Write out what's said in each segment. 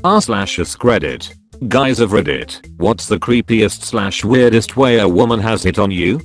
r/AskReddit. Guys of Reddit, what's the creepiest/weirdest way a woman has hit on you?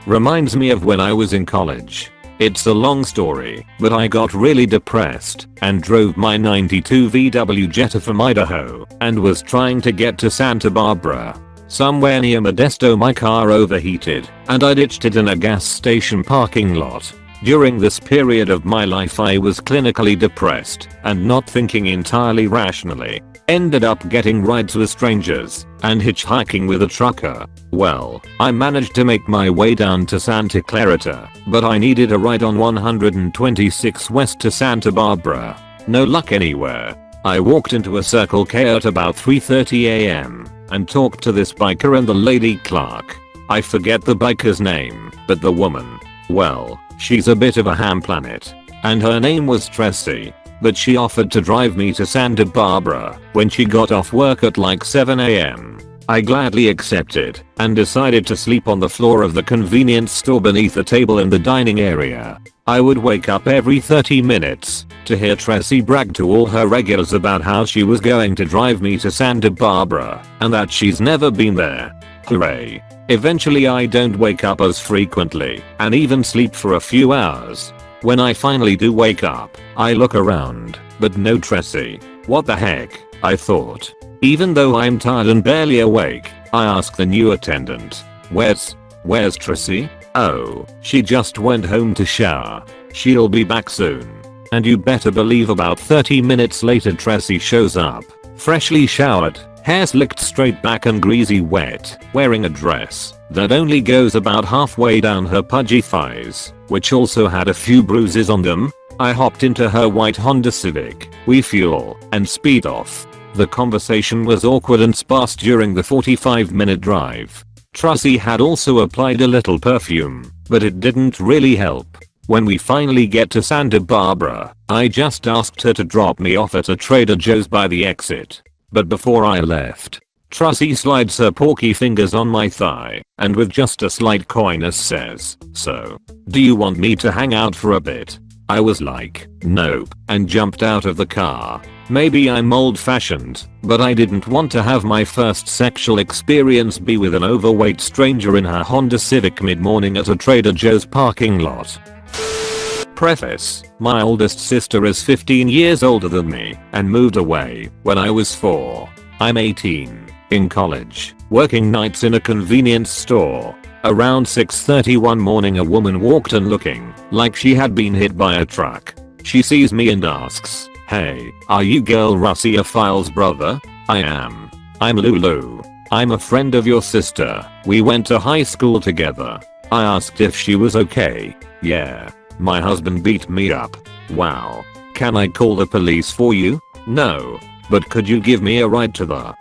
Reminds me of when I was in college. It's a long story, but I got really depressed and drove my 92 VW Jetta from Idaho and was trying to get to Santa Barbara. Somewhere near Modesto my car overheated and I ditched it in a gas station parking lot. During this period of my life I was clinically depressed and not thinking entirely rationally. Ended up getting rides with strangers and hitchhiking with a trucker. Well, I managed to make my way down to Santa Clarita, but I needed a ride on 126 West to Santa Barbara. No luck anywhere. I walked into a Circle K at about 3:30 am and talked to this biker and the lady clerk. I forget the biker's name, but the woman, well, she's a bit of a ham planet. And her name was Tracy. But she offered to drive me to Santa Barbara when she got off work at like 7 am. I gladly accepted and decided to sleep on the floor of the convenience store beneath a table in the dining area. I would wake up every 30 minutes to hear Tracy brag to all her regulars about how she was going to drive me to Santa Barbara and that she's never been there. Hooray. Eventually I don't wake up as frequently and even sleep for a few hours. When I finally do wake up, I look around, but no Tracy. What the heck, I thought. Even though I'm tired and barely awake, I ask the new attendant, Where's Tracy? Oh, she just went home to shower. She'll be back soon. And you better believe about 30 minutes later Tracy shows up, freshly showered, hair slicked straight back and greasy wet, wearing a dress that only goes about halfway down her pudgy thighs, which also had a few bruises on them. I hopped into her white Honda Civic, we fuel, and speed off. The conversation was awkward and sparse during the 45-minute drive. Tracy had also applied a little perfume, but it didn't really help. When we finally get to Santa Barbara, I just asked her to drop me off at a Trader Joe's by the exit. But before I left, Tracy slides her porky fingers on my thigh and with just a slight coyness says, "So, do you want me to hang out for a bit?" I was like, nope, and jumped out of the car. Maybe I'm old fashioned, but I didn't want to have my first sexual experience be with an overweight stranger in her Honda Civic mid-morning at a Trader Joe's parking lot. Preface: my oldest sister is 15 years older than me and moved away when I was 4. I'm 18, in college, working nights in a convenience store. Around 6:30 one morning a woman walked in looking like she had been hit by a truck. She sees me and asks, "Hey, are you girl Russia Files' brother?" I am. I'm Lulu. I'm a friend of your sister. We went to high school together. I asked if she was okay. Yeah. My husband beat me up. Wow. Can I call the police for you? No. But could you give me a ride to the...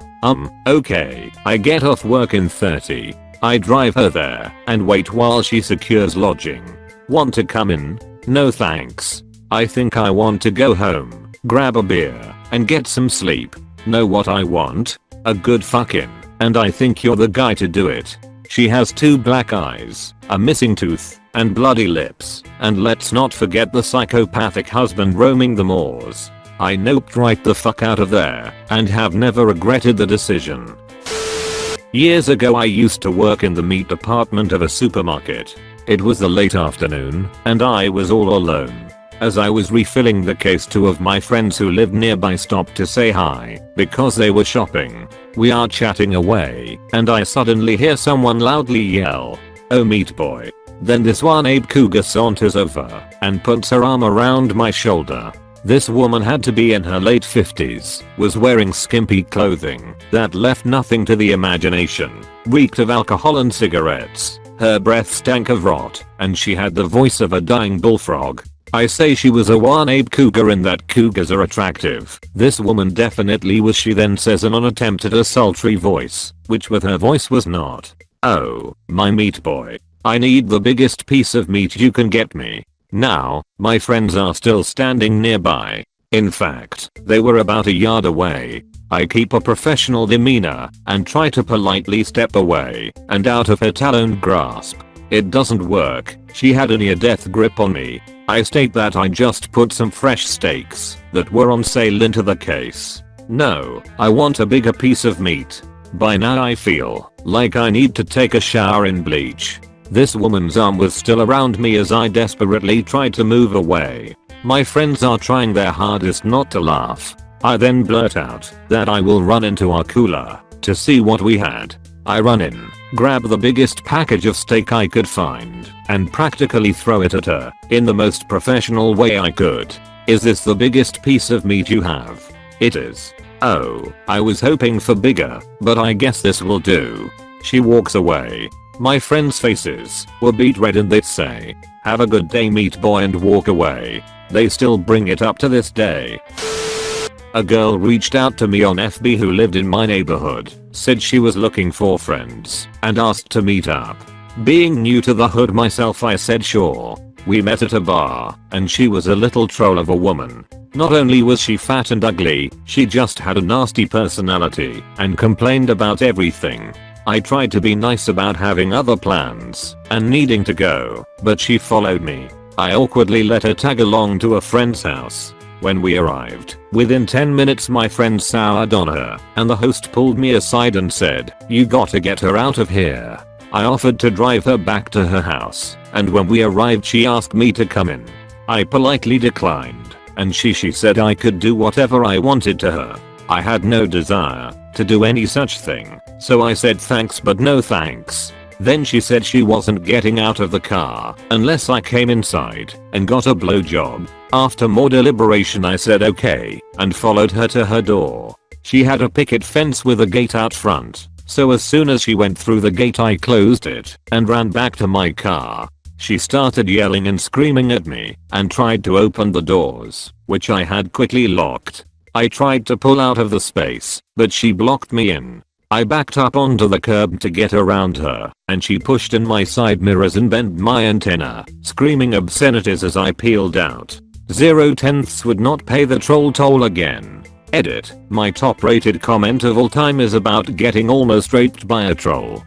Okay. I get off work in 30. I drive her there and wait while she secures lodging. Want to come in? No thanks. I think I want to go home, grab a beer, and get some sleep. Know what I want? A good fucking. And I think you're the guy to do it. She has 2 black eyes, a missing tooth, and bloody lips, and let's not forget the psychopathic husband roaming the moors. I noped right the fuck out of there, and have never regretted the decision. Years ago I used to work in the meat department of a supermarket. It was the late afternoon, and I was all alone. As I was refilling the case, 2 of my friends who lived nearby stopped to say hi, because they were shopping. We are chatting away, and I suddenly hear someone loudly yell, "Oh meat boy." Then this one Abe cougar saunters over and puts her arm around my shoulder. This woman had to be in her late 50s, was wearing skimpy clothing that left nothing to the imagination, reeked of alcohol and cigarettes, her breath stank of rot, and she had the voice of a dying bullfrog. I say she was a one Abe cougar and that cougars are attractive. This woman definitely was, she then says in an attempt at a sultry voice, which with her voice was not. "Oh, my meat boy. I need the biggest piece of meat you can get me." Now, my friends are still standing nearby. In fact, they were about a yard away. I keep a professional demeanor and try to politely step away and out of her taloned grasp. It doesn't work. She had a near-death grip on me. I state that I just put some fresh steaks that were on sale into the case. No, I want a bigger piece of meat. By now I feel like I need to take a shower in bleach. This woman's arm was still around me as I desperately tried to move away. My friends are trying their hardest not to laugh. I then blurt out that I will run into our cooler to see what we had. I run in, grab the biggest package of steak I could find, and practically throw it at her in the most professional way I could. Is this the biggest piece of meat you have? It is. Oh, I was hoping for bigger, but I guess this will do. She walks away. My friends' faces were beet red and they say, "Have a good day, meat boy," and walk away. They still bring it up to this day. A girl reached out to me on FB who lived in my neighborhood, said she was looking for friends, and asked to meet up. Being new to the hood myself, I said sure. We met at a bar, and she was a little troll of a woman. Not only was she fat and ugly, she just had a nasty personality and complained about everything. I tried to be nice about having other plans and needing to go, but she followed me. I awkwardly let her tag along to a friend's house. When we arrived, within 10 minutes my friend soured on her, and the host pulled me aside and said, "You gotta get her out of here." I offered to drive her back to her house, and when we arrived she asked me to come in. I politely declined, and she said I could do whatever I wanted to her. I had no desire to do any such thing, so I said thanks but no thanks. Then she said she wasn't getting out of the car unless I came inside and got a blowjob. After more deliberation I said okay and followed her to her door. She had a picket fence with a gate out front, so as soon as she went through the gate I closed it and ran back to my car. She started yelling and screaming at me and tried to open the doors, which I had quickly locked. I tried to pull out of the space, but she blocked me in. I backed up onto the curb to get around her, and she pushed in my side mirrors and bent my antenna, screaming obscenities as I peeled out. 0/10 would not pay the troll toll again. Edit. My top rated comment of all time is about getting almost raped by a troll.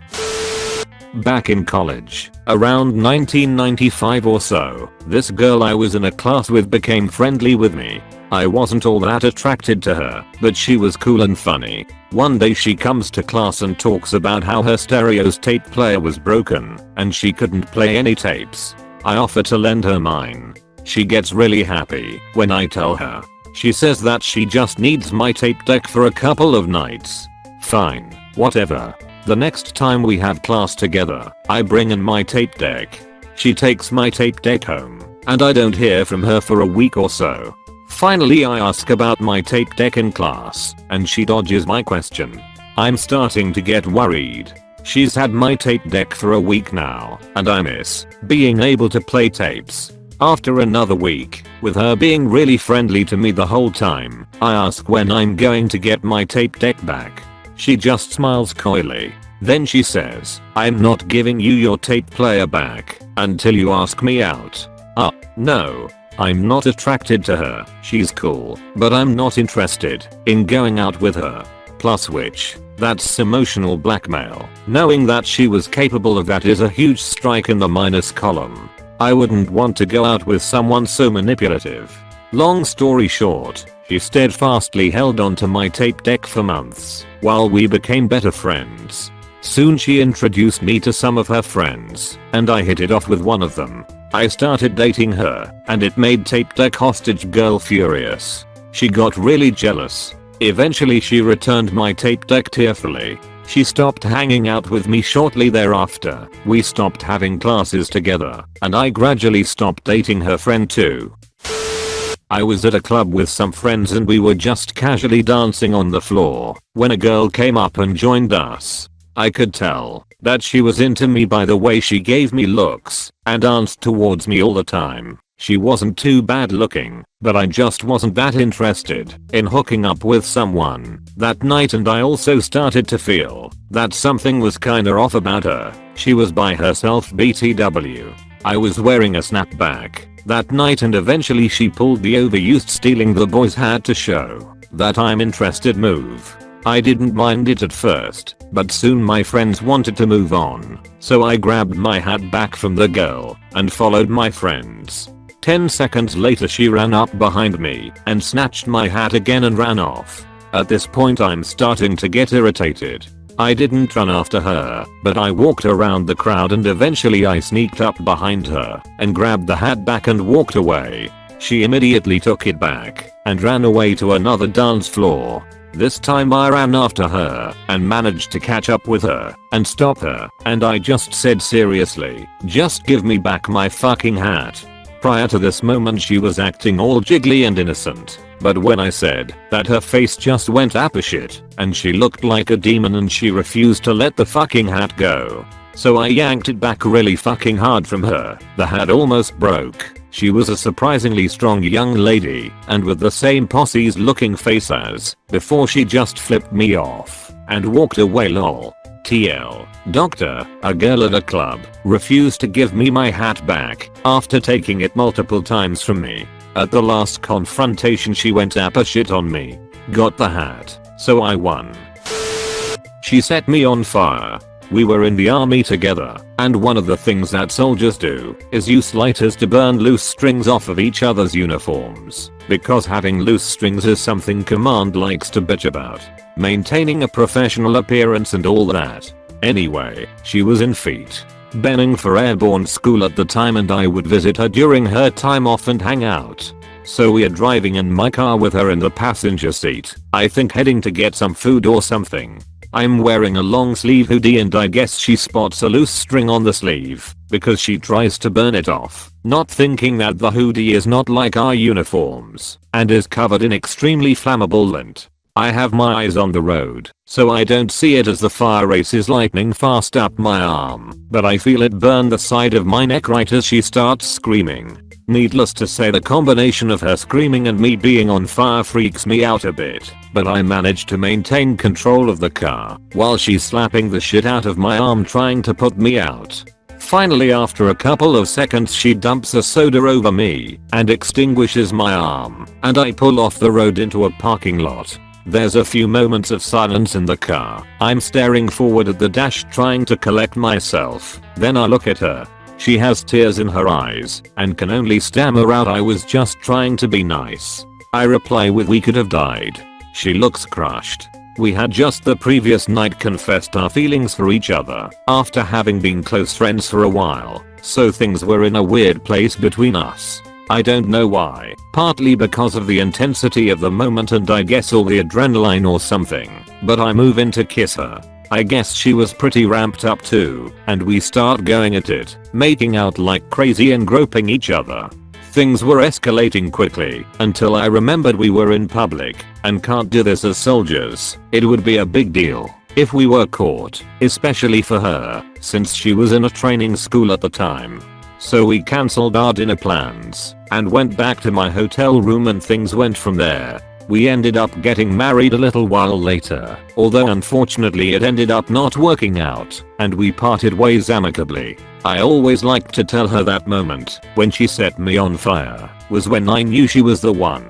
Back in college, around 1995 or so, this girl I was in a class with became friendly with me. I wasn't all that attracted to her, but she was cool and funny. One day she comes to class and talks about how her stereo's tape player was broken, and she couldn't play any tapes. I offer to lend her mine. She gets really happy when I tell her. She says that she just needs my tape deck for a couple of nights. Fine, whatever. The next time we have class together, I bring in my tape deck. She takes my tape deck home, and I don't hear from her for a week or so. Finally I ask about my tape deck in class, and she dodges my question. I'm starting to get worried. She's had my tape deck for a week now, and I miss being able to play tapes. After another week, with her being really friendly to me the whole time, I ask when I'm going to get my tape deck back. She just smiles coyly. Then she says, "I'm not giving you your tape player back until you ask me out." No. I'm not attracted to her. She's cool, but I'm not interested in going out with her. Plus which, that's emotional blackmail. Knowing that she was capable of that is a huge strike in the minus column. I wouldn't want to go out with someone so manipulative. Long story short, she steadfastly held on to my tape deck for months while we became better friends. Soon she introduced me to some of her friends, and I hit it off with one of them. I started dating her, and it made tape deck hostage girl furious. She got really jealous. Eventually she returned my tape deck tearfully. She stopped hanging out with me shortly thereafter. We stopped having classes together, and I gradually stopped dating her friend too. I was at a club with some friends and we were just casually dancing on the floor when a girl came up and joined us. I could tell that she was into me by the way she gave me looks and danced towards me all the time. She wasn't too bad looking, but I just wasn't that interested in hooking up with someone that night, and I also started to feel that something was kinda off about her. She was by herself BTW. I was wearing a snapback that night and eventually she pulled the overused stealing the boys had to show that I'm interested move. I didn't mind it at first, but soon my friends wanted to move on, so I grabbed my hat back from the girl and followed my friends. 10 seconds later she ran up behind me and snatched my hat again and ran off. At this point I'm starting to get irritated. I didn't run after her, but I walked around the crowd and eventually I sneaked up behind her and grabbed the hat back and walked away. She immediately took it back and ran away to another dance floor. This time I ran after her and managed to catch up with her and stop her, and I just said, seriously, just give me back my fucking hat. Prior to this moment she was acting all jiggly and innocent, but when I said that, her face just went apeshit and she looked like a demon and she refused to let the fucking hat go. So I yanked it back really fucking hard from her. The hat almost broke. She was a surprisingly strong young lady and with the same posse's looking face as before. She just flipped me off and walked away. Lol. TL. Doctor, a girl at a club, refused to give me my hat back after taking it multiple times from me. At the last confrontation she went apeshit on me. Got the hat, so I won. She set me on fire. We were in the army together, and one of the things that soldiers do is use lighters to burn loose strings off of each other's uniforms, because having loose strings is something command likes to bitch about. Maintaining a professional appearance and all that. Anyway, she was in feet Benning for airborne school at the time and I would visit her during her time off and hang out. So we're driving in my car with her in the passenger seat, I think heading to get some food or something. I'm wearing a long sleeve hoodie and I guess she spots a loose string on the sleeve because she tries to burn it off, not thinking that the hoodie is not like our uniforms and is covered in extremely flammable lint. I have my eyes on the road, so I don't see it as the fire races lightning fast up my arm, but I feel it burn the side of my neck right as she starts screaming. Needless to say, the combination of her screaming and me being on fire freaks me out a bit, but I managed to maintain control of the car while she's slapping the shit out of my arm trying to put me out. Finally, after a couple of seconds, she dumps a soda over me and extinguishes my arm, and I pull off the road into a parking lot. There's a few moments of silence in the car. I'm staring forward at the dash trying to collect myself. Then I look at her. She has tears in her eyes and can only stammer out, "I was just trying to be nice." I reply with, "We could have died." She looks crushed. We had just the previous night confessed our feelings for each other after having been close friends for a while, so things were in a weird place between us. I don't know why, partly because of the intensity of the moment and I guess all the adrenaline or something, but I move in to kiss her. I guess she was pretty ramped up too, and we start going at it, making out like crazy and groping each other. Things were escalating quickly until I remembered we were in public and can't do this as soldiers. It would be a big deal if we were caught, especially for her, since she was in a training school at the time. So we cancelled our dinner plans and went back to my hotel room and things went from there. We ended up getting married a little while later, although unfortunately it ended up not working out and we parted ways amicably. I always liked to tell her that moment when she set me on fire was when I knew she was the one.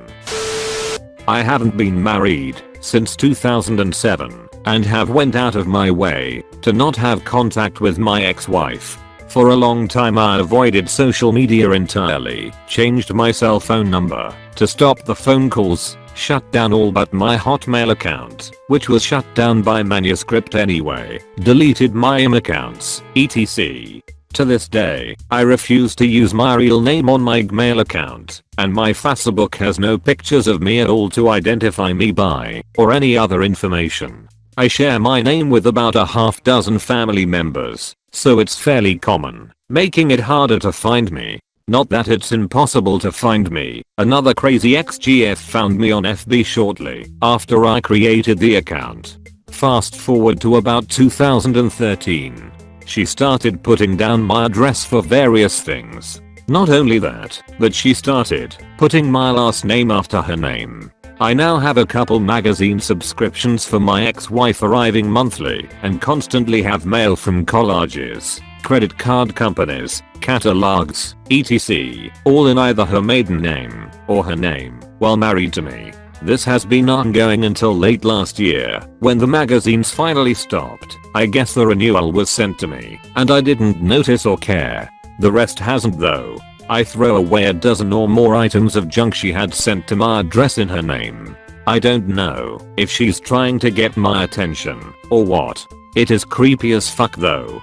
I haven't been married since 2007 and have went out of my way to not have contact with my ex-wife. For a long time I avoided social media entirely, changed my cell phone number to stop the phone calls, shut down all but my Hotmail account, which was shut down by manuscript anyway, deleted my accounts, etc. To this day, I refuse to use my real name on my Gmail account, and my Facebook has no pictures of me at all to identify me by, or any other information. I share my name with about a half dozen family members, so it's fairly common, making it harder to find me. Not that it's impossible to find me. Another crazy ex-GF found me on FB shortly after I created the account. Fast forward to about 2013. She started putting down my address for various things. Not only that, but she started putting my last name after her name. I now have a couple magazine subscriptions for my ex-wife arriving monthly and constantly have mail from collages, credit card companies, catalogs, etc. all in either her maiden name or her name while married to me. This has been ongoing until late last year when the magazines finally stopped. I guess the renewal was sent to me and I didn't notice or care. The rest hasn't though. I throw away a dozen or more items of junk she had sent to my address in her name. I don't know if she's trying to get my attention or what. It is creepy as fuck though.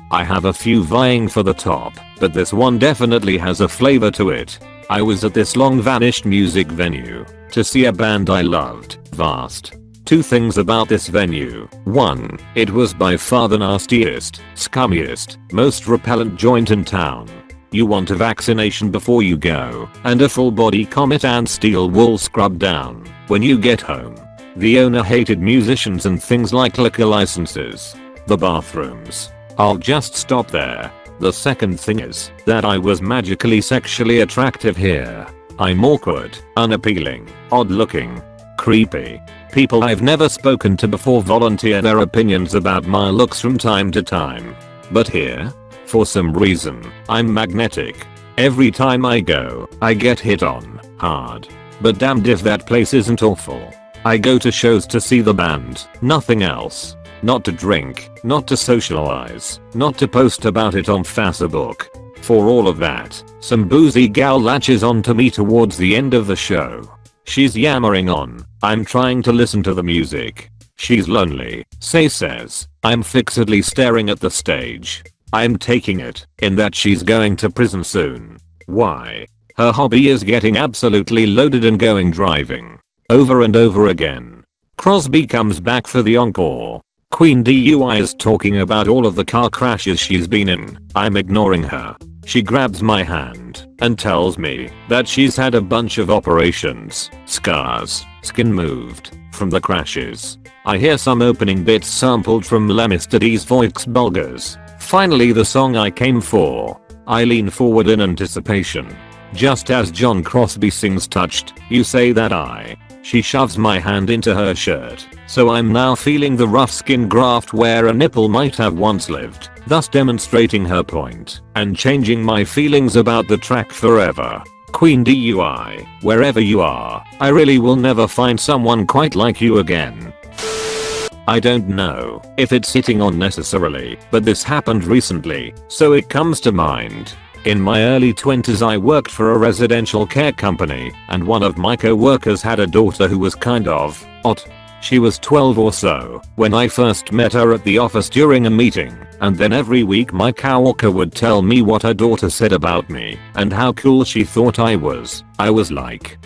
I have a few vying for the top, but this one definitely has a flavor to it. I was at this long vanished music venue to see a band I loved, Vast. Two things about this venue. 1. It was by far the nastiest, scummiest, most repellent joint in town. You want a vaccination before you go, and a full body Comet and steel wool scrub down when you get home. The owner hated musicians and things like liquor licenses. The bathrooms. I'll just stop there. The second thing is that I was magically sexually attractive here. I'm awkward, unappealing, odd looking, creepy. People I've never spoken to before volunteer their opinions about my looks from time to time. But here, for some reason, I'm magnetic. Every time I go, I get hit on, hard. But damned if that place isn't awful. I go to shows to see the band, nothing else. Not to drink, not to socialize, not to post about it on Facebook. For all of that, some boozy gal latches onto me towards the end of the show. She's yammering on. I'm trying to listen to the music. She's lonely, says. I'm fixedly staring at the stage. I'm taking it in that she's going to prison soon. Why? Her hobby is getting absolutely loaded and going driving. Over and over again. Crosby comes back for the encore. Queen DUI is talking about all of the car crashes she's been in. I'm ignoring her. She grabs my hand and tells me that she's had a bunch of operations, scars, skin moved from the crashes. I hear some opening bits sampled from Lemistades Volksbulgars. Finally the song I came for. I lean forward in anticipation. Just as John Crosby sings Touched, You Say That I. She shoves my hand into her shirt, so I'm now feeling the rough skin graft where a nipple might have once lived, thus demonstrating her point and changing my feelings about the track forever. Queen DUI, wherever you are, I really will never find someone quite like you again. I don't know if it's hitting on necessarily, but this happened recently, so it comes to mind. In my early 20s I worked for a residential care company, and one of my co-workers had a daughter who was kind of odd. She was 12 or so when I first met her at the office during a meeting, and then every week my coworker would tell me what her daughter said about me and how cool she thought I was. I was like,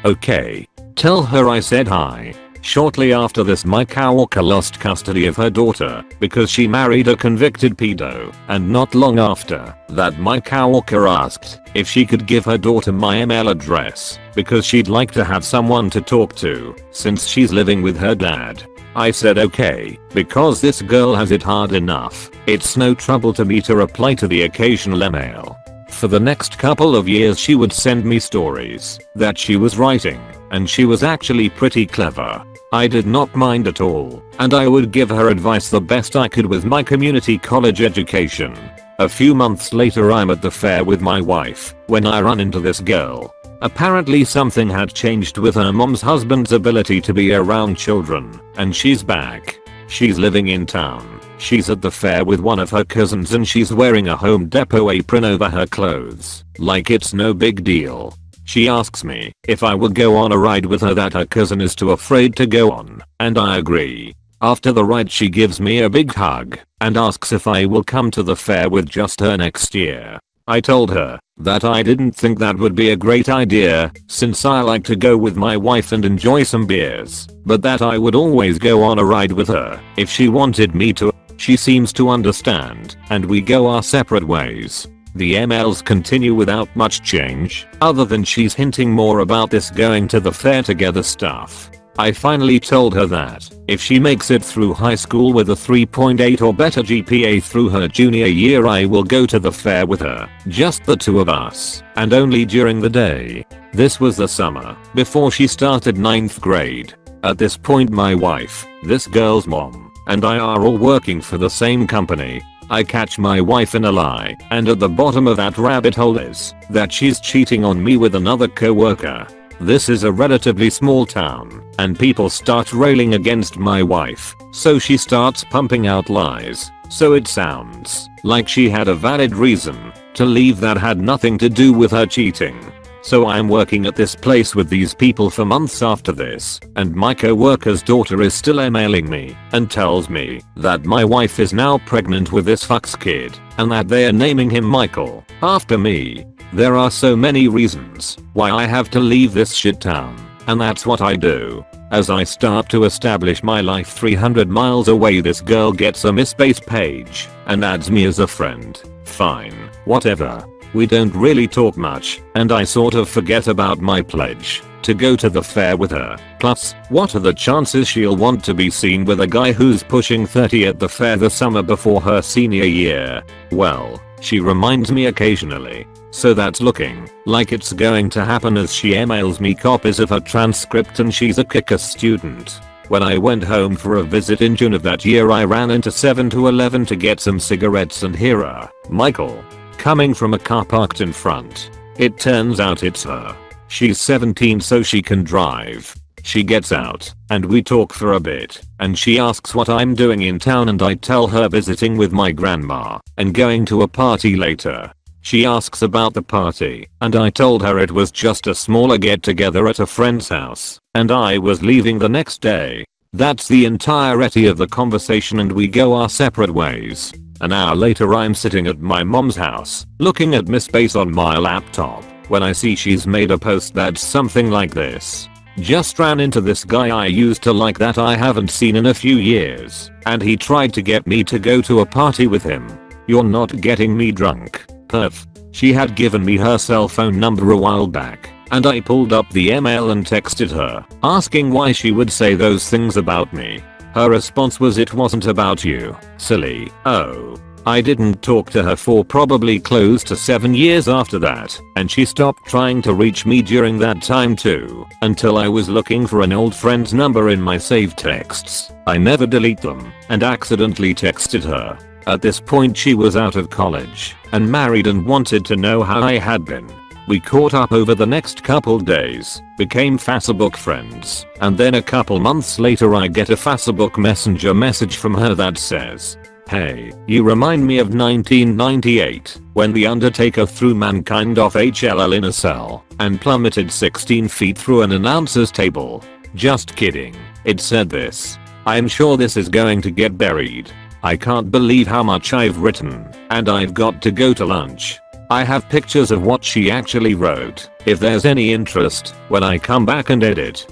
okay. Tell her I said hi. Shortly after this my coworker lost custody of her daughter because she married a convicted pedo, and not long after that my coworker asked if she could give her daughter my email address because she'd like to have someone to talk to since she's living with her dad. I said okay, because this girl has it hard enough. It's no trouble to me to reply to the occasional email. For the next couple of years she would send me stories that she was writing, and she was actually pretty clever. I did not mind at all, and I would give her advice the best I could with my community college education. A few months later I'm at the fair with my wife when I run into this girl. Apparently something had changed with her mom's husband's ability to be around children, and she's back. She's living in town. She's at the fair with one of her cousins and she's wearing a Home Depot apron over her clothes, like it's no big deal. She asks me if I will go on a ride with her that her cousin is too afraid to go on, and I agree. After the ride she gives me a big hug and asks if I will come to the fair with just her next year. I told her that I didn't think that would be a great idea since I like to go with my wife and enjoy some beers, but that I would always go on a ride with her if she wanted me to. She seems to understand, and we go our separate ways. The emails continue without much change, other than she's hinting more about this going to the fair together stuff. I finally told her that if she makes it through high school with a 3.8 or better GPA through her junior year I will go to the fair with her, just the two of us, and only during the day. This was the summer before she started 9th grade. At this point my wife, this girl's mom, and I are all working for the same company. I catch my wife in a lie, and at the bottom of that rabbit hole is that she's cheating on me with another co-worker. This is a relatively small town, and people start railing against my wife, so she starts pumping out lies, so it sounds like she had a valid reason to leave that had nothing to do with her cheating. So I'm working at this place with these people for months after this, and my co-worker's daughter is still emailing me and tells me that my wife is now pregnant with this fuck's kid and that they are naming him Michael after me. There are so many reasons why I have to leave this shit town, and that's what I do. As I start to establish my life 300 miles away, this girl gets a MySpace page and adds me as a friend. Fine, whatever. We don't really talk much, and I sort of forget about my pledge to go to the fair with her. Plus, what are the chances she'll want to be seen with a guy who's pushing 30 at the fair the summer before her senior year? Well, she reminds me occasionally, so that's looking like it's going to happen as she emails me copies of her transcript, and she's a kicker student. When I went home for a visit in June of that year, I ran into 7-Eleven to get some cigarettes and hear her, Michael, coming from a car parked in front. It turns out it's her. She's 17 so she can drive. She gets out and we talk for a bit, and she asks what I'm doing in town, and I tell her visiting with my grandma and going to a party later. She asks about the party, and I told her it was just a smaller get together at a friend's house and I was leaving the next day. That's the entirety of the conversation, and we go our separate ways. An hour later, I'm sitting at my mom's house looking at MySpace on my laptop when I see she's made a post that's something like this. Just ran into this guy I used to like that I haven't seen in a few years, and he tried to get me to go to a party with him. You're not getting me drunk. Perf. She had given me her cell phone number a while back, and I pulled up the email and texted her, asking why she would say those things about me. Her response was, "It wasn't about you, silly." Oh. I didn't talk to her for probably close to 7 years after that, and she stopped trying to reach me during that time too, until I was looking for an old friend's number in my saved texts. I never delete them, and accidentally texted her. At this point she was out of college and married and wanted to know how I had been. We caught up over the next couple days, became Facebook friends, and then a couple months later I get a Facebook Messenger message from her that says, "Hey, you remind me of 1998, when the Undertaker threw mankind off HLL in a cell and plummeted 16 feet through an announcer's table. Just kidding." It said this: "I'm sure this is going to get buried. I can't believe how much I've written, and I've got to go to lunch." I have pictures of what she actually wrote, if there's any interest, when I come back and edit.